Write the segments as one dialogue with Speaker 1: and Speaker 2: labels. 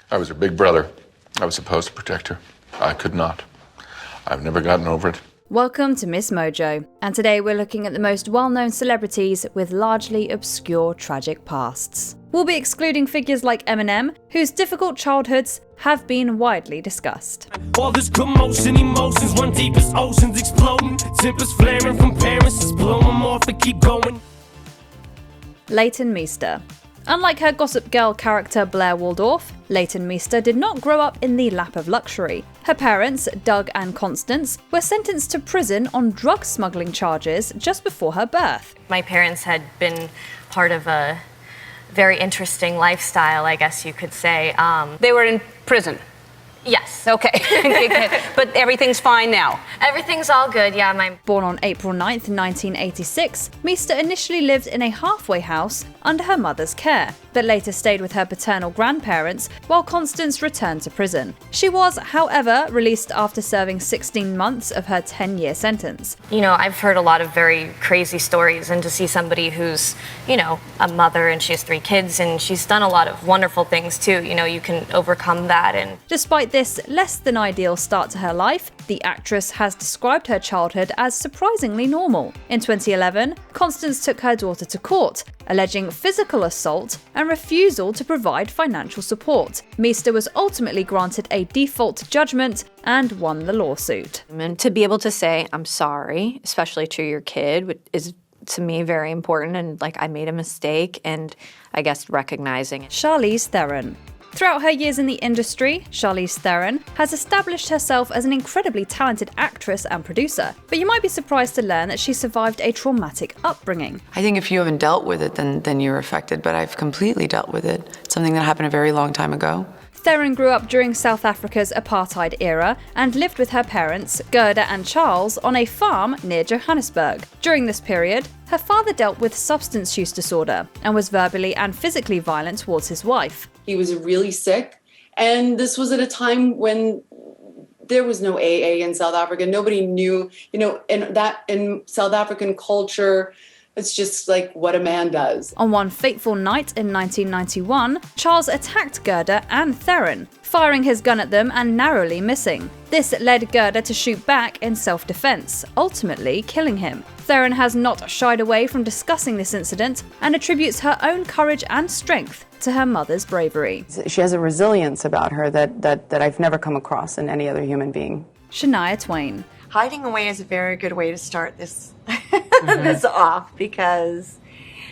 Speaker 1: I was her big brother. I was supposed to protect her. I could not. I've never gotten over it.
Speaker 2: Welcome to MsMojo, and today we're looking at the most well-known celebrities with largely obscure tragic pasts. We'll be excluding figures like Eminem, whose difficult childhoods have been widely discussed.
Speaker 3: All this commotion, emotions run deep as oceans exploding. Tempers flaring from parents, just blow them off and keep going.
Speaker 2: Leighton Meester. Unlike her Gossip Girl character Blair Waldorf, Leighton Meester did not grow up in the lap of luxury. Her parents, Doug and Constance, were sentenced to prison on drug smuggling charges just before her birth.
Speaker 4: My parents had been part of a very interesting lifestyle, I guess you could say.
Speaker 5: They were in prison?
Speaker 4: Yes.
Speaker 5: Okay. But everything's fine now?
Speaker 4: Everything's all good, yeah.
Speaker 2: Born on April 9th, 1986, Meester initially lived in a halfway house under her mother's care, but later stayed with her paternal grandparents while Constance returned to prison. She was, however, released after serving 16 months of her 10-year sentence.
Speaker 4: You know, I've heard a lot of very crazy stories, and to see somebody who's, you know, a mother and she has 3 kids and she's done a lot of wonderful things too, you know, you can overcome that. And
Speaker 2: despite this less than ideal start to her life, the actress has described her childhood as surprisingly normal. In 2011, Constance took her daughter to court, alleging physical assault and refusal to provide financial support. Meester was ultimately granted a default judgment and won the lawsuit.
Speaker 6: And to be able to say, I'm sorry, especially to your kid, is to me very important, and like I made a mistake, and I guess recognizing it.
Speaker 2: Charlize Theron. Throughout her years in the industry, Charlize Theron has established herself as an incredibly talented actress and producer, but you might be surprised to learn that she survived a traumatic upbringing.
Speaker 7: I think if you haven't dealt with it, then you're affected, but I've completely dealt with it. It's something that happened a very long time ago.
Speaker 2: Theron grew up during South Africa's apartheid era and lived with her parents, Gerda and Charles, on a farm near Johannesburg. During this period, her father dealt with substance use disorder and was verbally and physically violent towards his wife.
Speaker 8: He was really sick, and this was at a time when there was no AA in South Africa. Nobody knew, in South African culture, it's just like what a man does.
Speaker 2: On one fateful night in 1991, Charles attacked Gerda and Theron, firing his gun at them and narrowly missing. This led Gerda to shoot back in self-defense, ultimately killing him. Theron has not shied away from discussing this incident and attributes her own courage and strength to her mother's bravery.
Speaker 9: She has a resilience about her that I've never come across in any other human being.
Speaker 2: Shania Twain.
Speaker 10: Hiding away is a very good way to start this this off, because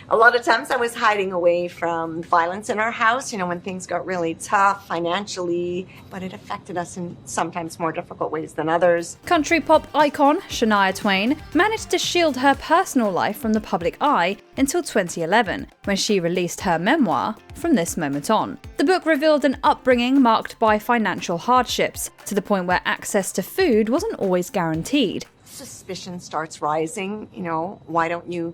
Speaker 10: a lot of times I was hiding away from violence in our house, when things got really tough financially, but it affected us in sometimes more difficult ways than others.
Speaker 2: Country pop icon Shania Twain managed to shield her personal life from the public eye until 2011, when she released her memoir, From This Moment On. The book revealed an upbringing marked by financial hardships, to the point where access to food wasn't always guaranteed.
Speaker 10: Suspicion starts rising, why don't you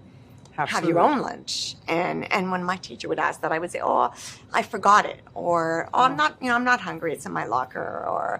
Speaker 10: have your own lunch? And when my teacher would ask that, I would say, oh, I forgot it, or oh, I'm not hungry, it's in my locker,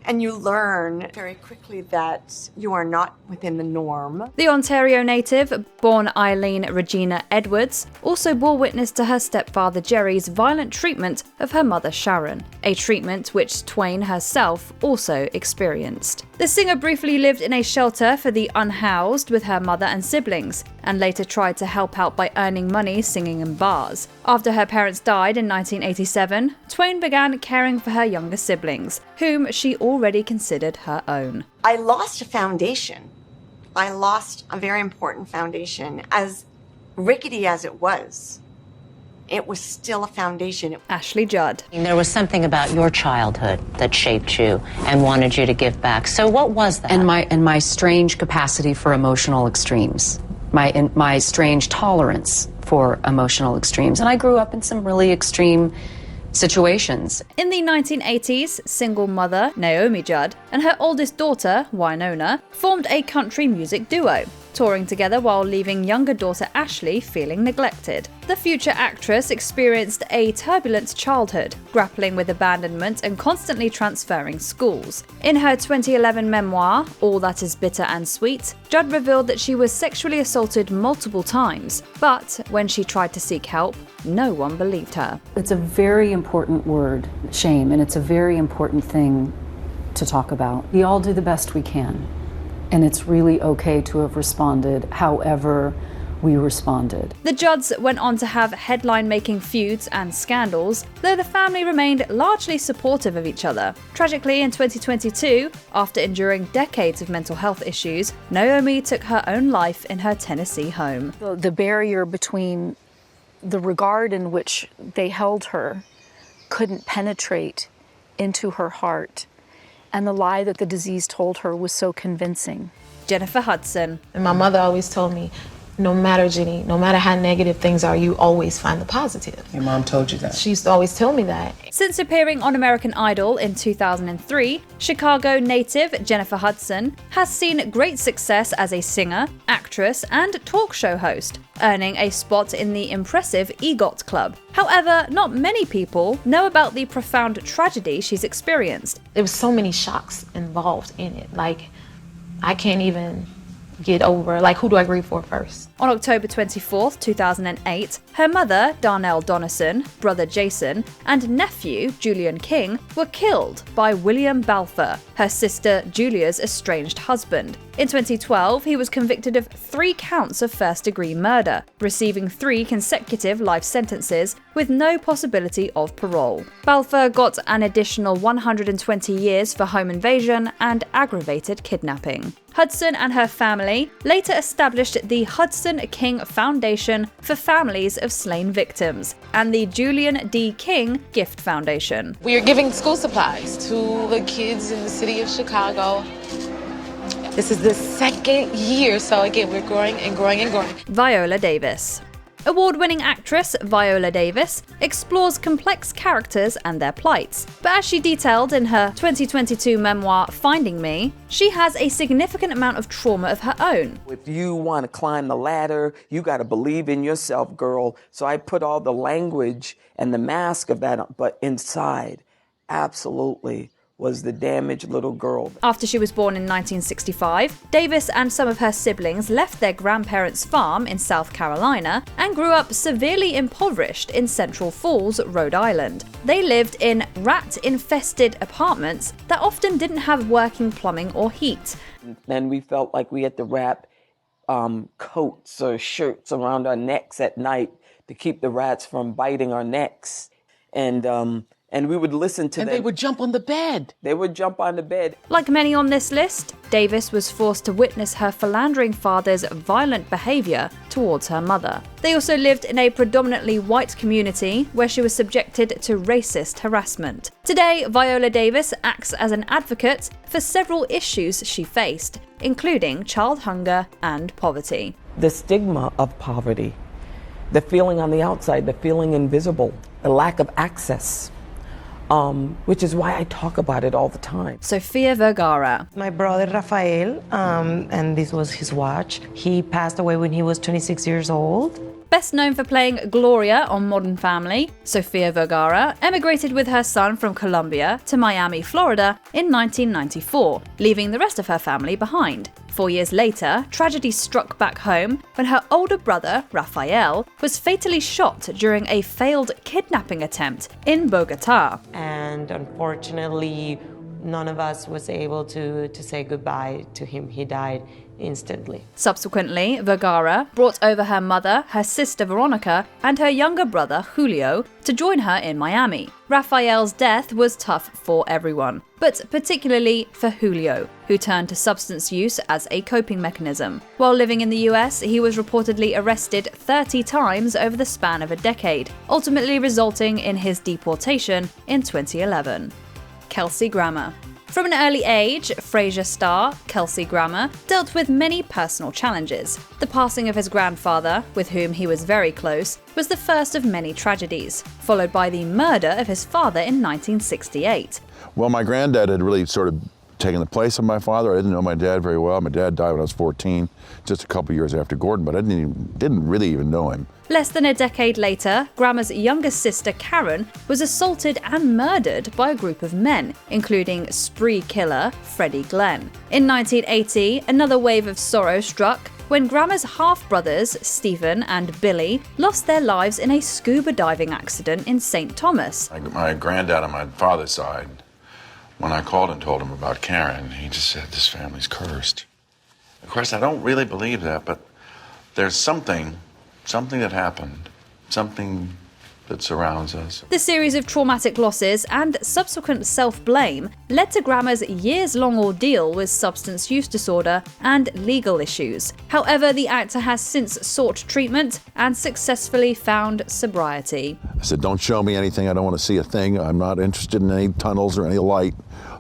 Speaker 10: and you learn very quickly that you are not within the norm.
Speaker 2: The Ontario native, born Eileen Regina Edwards, also bore witness to her stepfather Jerry's violent treatment of her mother Sharon, a treatment which Twain herself also experienced. The singer briefly lived in a shelter for the unhoused with her mother and siblings, and later tried to help out by earning money singing in bars. After her parents died in 1987, Twain began caring for her younger siblings, whom she already considered her own.
Speaker 10: I lost a foundation. I lost a very important foundation. As rickety as it was still a foundation.
Speaker 2: Ashley Judd.
Speaker 11: There was something about your childhood that shaped you and wanted you to give back. So what was that?
Speaker 12: And my strange capacity for emotional extremes. My strange tolerance for emotional extremes. And I grew up in some really extreme situations.
Speaker 2: In the 1980s, single mother Naomi Judd and her oldest daughter, Winona, formed a country music duo. touring together while leaving younger daughter Ashley feeling neglected. The future actress experienced a turbulent childhood, grappling with abandonment and constantly transferring schools. In her 2011 memoir, All That Is Bitter and Sweet, Judd revealed that she was sexually assaulted multiple times, but when she tried to seek help, no one believed her.
Speaker 12: It's a very important word, shame, and it's a very important thing to talk about. We all do the best we can, and it's really okay to have responded however we responded.
Speaker 2: The Judds went on to have headline-making feuds and scandals, though the family remained largely supportive of each other. Tragically, in 2022, after enduring decades of mental health issues, Naomi took her own life in her Tennessee home.
Speaker 13: The barrier between the regard in which they held her couldn't penetrate into her heart, and the lie that the disease told her was so convincing.
Speaker 2: Jennifer Hudson.
Speaker 14: And my mother always told me, no matter, Jenny, no matter how negative things are, you always find the positive.
Speaker 15: Your mom told you that?
Speaker 14: She used to always tell me that.
Speaker 2: Since appearing on American Idol in 2003, Chicago native Jennifer Hudson has seen great success as a singer, actress, and talk show host, earning a spot in the impressive EGOT Club. However, not many people know about the profound tragedy she's experienced.
Speaker 14: There was so many shocks involved in it. Like, I can't even get over, like, who do I grieve for first?
Speaker 2: On October 24th, 2008, her mother, Darnell Donison, brother Jason, and nephew, Julian King, were killed by William Balfour, her sister Julia's estranged husband. In 2012, he was convicted of 3 counts of first-degree murder, receiving 3 consecutive life sentences with no possibility of parole. Balfour got an additional 120 years for home invasion and aggravated kidnapping. Hudson and her family later established the Hudson King Foundation for Families of Slain Victims and the Julian D. King Gift Foundation.
Speaker 14: We are giving school supplies to the kids in the city of Chicago. This is the 2nd year, so again, we're growing and growing and growing.
Speaker 2: Viola Davis. Award-winning actress Viola Davis explores complex characters and their plights, but as she detailed in her 2022 memoir Finding Me, she has a significant amount of trauma of her own.
Speaker 16: If you want to climb the ladder, you got to believe in yourself, girl. So I put all the language and the mask of that on, but inside, absolutely, was the damaged little girl.
Speaker 2: After she was born in 1965, Davis and some of her siblings left their grandparents' farm in South Carolina and grew up severely impoverished in Central Falls, Rhode Island. They lived in rat-infested apartments that often didn't have working plumbing or heat.
Speaker 16: And we felt like we had to wrap coats or shirts around our necks at night to keep the rats from biting our necks. And we would listen to them.
Speaker 15: And they would jump on the bed.
Speaker 16: They would jump on the bed.
Speaker 2: Like many on this list, Davis was forced to witness her philandering father's violent behavior towards her mother. They also lived in a predominantly white community where she was subjected to racist harassment. Today, Viola Davis acts as an advocate for several issues she faced, including child hunger and poverty.
Speaker 16: The stigma of poverty, the feeling on the outside, the feeling invisible, the lack of access. Which is why I talk about it all the time.
Speaker 2: Sofia Vergara.
Speaker 17: My brother Rafael, and this was his watch. He passed away when he was 26 years old.
Speaker 2: Best known for playing Gloria on Modern Family, Sofia Vergara emigrated with her son from Colombia to Miami, Florida in 1994, leaving the rest of her family behind. 4 years later, tragedy struck back home when her older brother, Rafael, was fatally shot during a failed kidnapping attempt in Bogota.
Speaker 17: And unfortunately, none of us was able to say goodbye to him. He died instantly.
Speaker 2: Subsequently, Vergara brought over her mother, her sister Veronica, and her younger brother Julio to join her in Miami. Rafael's death was tough for everyone, but particularly for Julio, who turned to substance use as a coping mechanism. While living in the US, he was reportedly arrested 30 times over the span of a decade, ultimately resulting in his deportation in 2011. Kelsey Grammer. From an early age, Frasier star Kelsey Grammer dealt with many personal challenges. The passing of his grandfather, with whom he was very close, was the first of many tragedies, followed by the murder of his father in 1968.
Speaker 18: Well, my granddad had really sort of taking the place of my father. I didn't know my dad very well. My dad died when I was 14, just a couple years after Gordon, but I didn't really even know him.
Speaker 2: Less than a decade later, Grammer's youngest sister Karen was assaulted and murdered by a group of men, including spree killer Freddie Glenn. In 1980, another wave of sorrow struck when Grammer's half-brothers, Stephen and Billy, lost their lives in a scuba diving accident in St. Thomas.
Speaker 1: My granddad on my father's side, when I called and told him about Karen, he just said, this family's cursed. Of course, I don't really believe that, but there's something that happened, something that surrounds us.
Speaker 2: The series of traumatic losses and subsequent self-blame led to Grammer's years-long ordeal with substance use disorder and legal issues. However, the actor has since sought treatment and successfully found sobriety.
Speaker 18: I said, don't show me anything. I don't want to see a thing. I'm not interested in any tunnels or any light.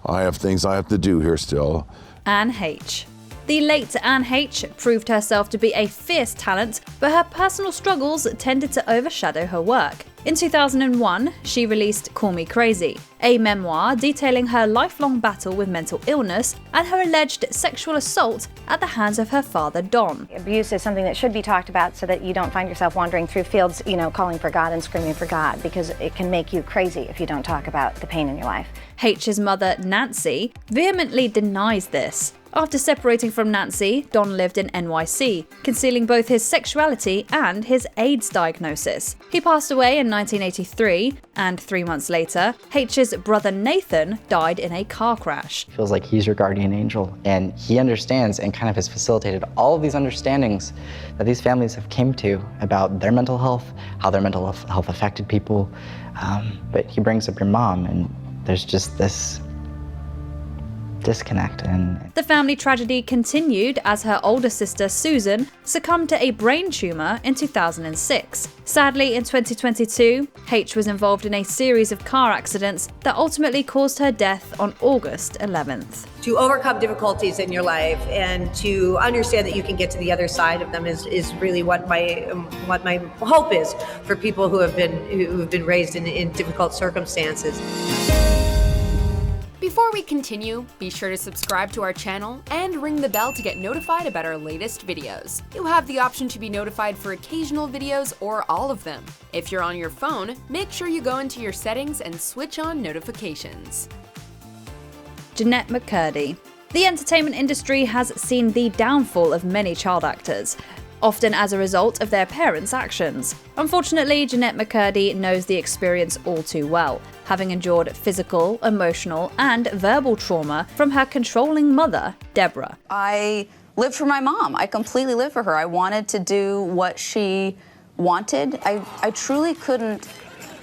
Speaker 18: I have things I have to do here still.
Speaker 2: Anne Heche. The late Anne Heche proved herself to be a fierce talent, but her personal struggles tended to overshadow her work. In 2001, she released Call Me Crazy, a memoir detailing her lifelong battle with mental illness and her alleged sexual assault at the hands of her father, Don.
Speaker 19: Abuse is something that should be talked about so that you don't find yourself wandering through fields, calling for God and screaming for God, because it can make you crazy if you don't talk about the pain in your life.
Speaker 2: Heche's mother, Nancy, vehemently denies this. After separating from Nancy, Don lived in NYC, concealing both his sexuality and his AIDS diagnosis. He passed away in 1983, and 3 months later, Heche's brother Nathan died in a car crash.
Speaker 20: Feels like he's your guardian angel, and he understands and kind of has facilitated all of these understandings that these families have came to about their mental health, how their mental health affected people. But he brings up your mom, and there's just this disconnect. And
Speaker 2: the family tragedy continued as her older sister Susan succumbed to a brain tumor in 2006. Sadly, in 2022, Heche was involved in a series of car accidents that ultimately caused her death on August 11th.
Speaker 21: To overcome difficulties in your life and to understand that you can get to the other side of them is really what my hope is for people who have been raised in difficult circumstances.
Speaker 22: Before we continue, be sure to subscribe to our channel and ring the bell to get notified about our latest videos. You'll have the option to be notified for occasional videos or all of them. If you're on your phone, make sure you go into your settings and switch on notifications.
Speaker 2: Jennette McCurdy. The entertainment industry has seen the downfall of many child actors, often as a result of their parents' actions. Unfortunately, Jennette McCurdy knows the experience all too well, having endured physical, emotional, and verbal trauma from her controlling mother, Deborah.
Speaker 23: I lived for my mom. I completely lived for her. I wanted to do what she wanted. I truly couldn't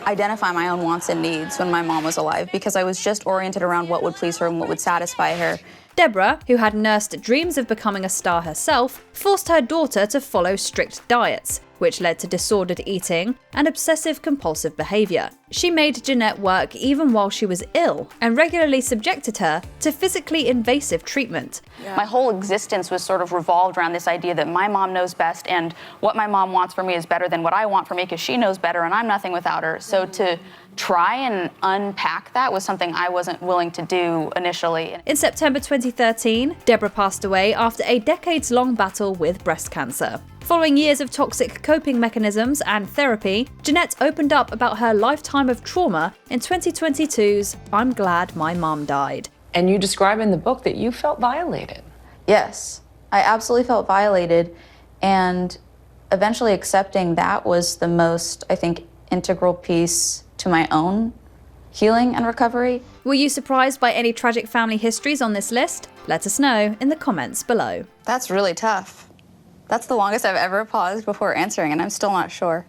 Speaker 23: identify my own wants and needs when my mom was alive because I was just oriented around what would please her and what would satisfy her.
Speaker 2: Deborah, who had nursed dreams of becoming a star herself, forced her daughter to follow strict diets, which led to disordered eating and obsessive-compulsive behaviour. She made Jennette work even while she was ill and regularly subjected her to physically invasive treatment.
Speaker 23: My whole existence was sort of revolved around this idea that my mom knows best and what my mom wants for me is better than what I want for me because she knows better and I'm nothing without her. So to try and unpack that was something I wasn't willing to do initially.
Speaker 2: In September 2013, Deborah passed away after a decades-long battle with breast cancer. Following years of toxic coping mechanisms and therapy, Jennette opened up about her lifetime of trauma in 2022's I'm Glad My Mom Died.
Speaker 24: And you describe in the book that you felt violated.
Speaker 23: Yes, I absolutely felt violated, and eventually accepting that was the most, I think, integral piece to my own healing and recovery.
Speaker 2: Were you surprised by any tragic family histories on this list? Let us know in the comments below.
Speaker 23: That's really tough. That's the longest I've ever paused before answering, and I'm still not sure.